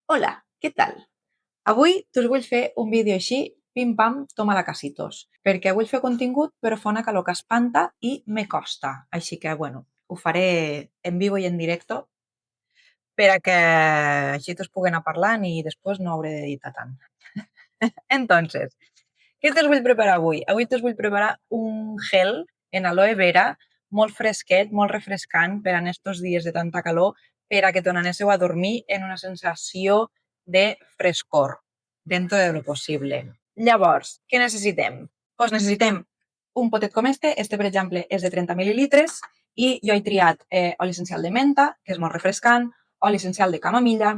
Hola, què tal? Avui us vull fer un vídeo així, pim-pam, toma la casitos, perquè vull fer contingut però fa una calor que espanta i me costa. Així que, bueno, ho faré en vivo i en directo per a que així us puguen anar parlant i després no hauré d'editar tant. Entonces, què us vull preparar avui? Avui us vull preparar un gel en aloe vera molt fresquet, molt refrescant per en estos dies de tanta calor, per a que tornanéssiu a dormir en una sensació de frescor, dentro de lo possible. Llavors, què necessitem? Doncs necessitem un potet com este per exemple és de 30 mil·lilitres i jo he triat oli essencial de menta, que és molt refrescant, oli essencial de camamilla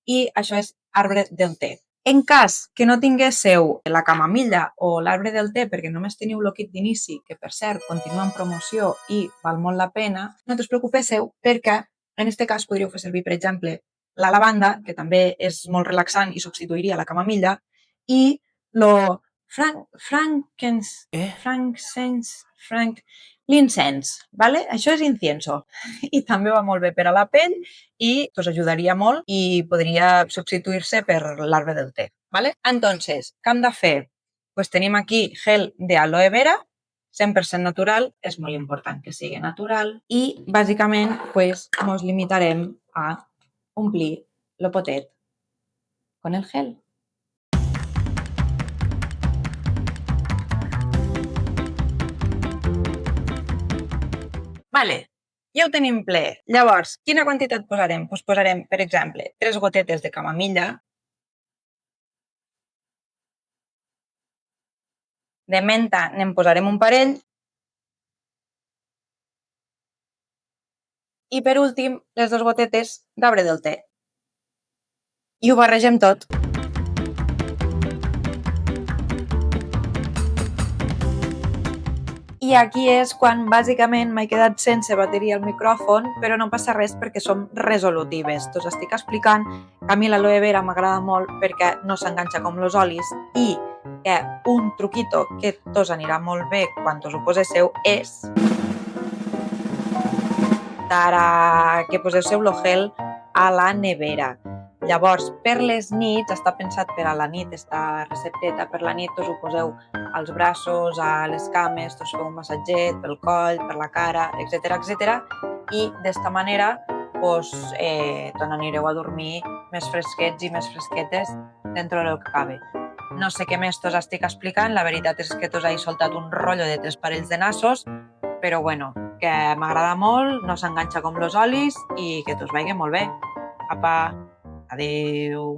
i això és arbre del té. En cas que no tinguéssiu la camamilla o l'arbre del té perquè només teniu el kit d'inici, que per cert continua en promoció i val molt la pena, no us preocupéssiu perquè en aquest cas podríeu fer servir, per exemple, la lavanda, que també és molt relaxant i substituiria la camamilla, i lo l'incens, ¿vale? Això és incienso i també va molt bé per a la pell i us ajudaria molt i podria substituir-se per l'arbre del té, ¿vale? Entonces, què hem de fer? Pues tenim aquí gel de aloe vera, 100% natural, és molt important que sigui natural i bàsicament pues, ens limitarem a omplir el potet con el gel. Vale, ja ho tenim ple. Llavors, quina quantitat posarem? Doncs posarem, per exemple, 3 gotetes de camamilla, de menta n'en posarem un parell i per últim les 2 gotetes d'arbre del té. I ho barregem tot. I aquí és quan bàsicament m'he quedat sense bateria al micròfon, però no passa res perquè som resolutives. T'us estic explicant que a mi l'aloe vera m'agrada molt perquè no s'enganxa com els olis i que un truquito que tos anirà molt bé quan us ho poséssiu és que poséssiu el gel a la nevera. Llavors, per les nits, està pensat per a la nit, esta recepteta, per la nit us ho poseu als braços, a les cames, us feu un massatget pel coll, per la cara, etc. I d'esta manera anireu a dormir més fresquets i més fresquetes dintre del que cabe. No sé què més t'us estic explicant, la veritat és que t'us he soltat un rotllo de 3 parells de nassos, però bueno, que m'agrada molt, no s'enganxa com los olis i que t'us vagi molt bé. Apa, adeu.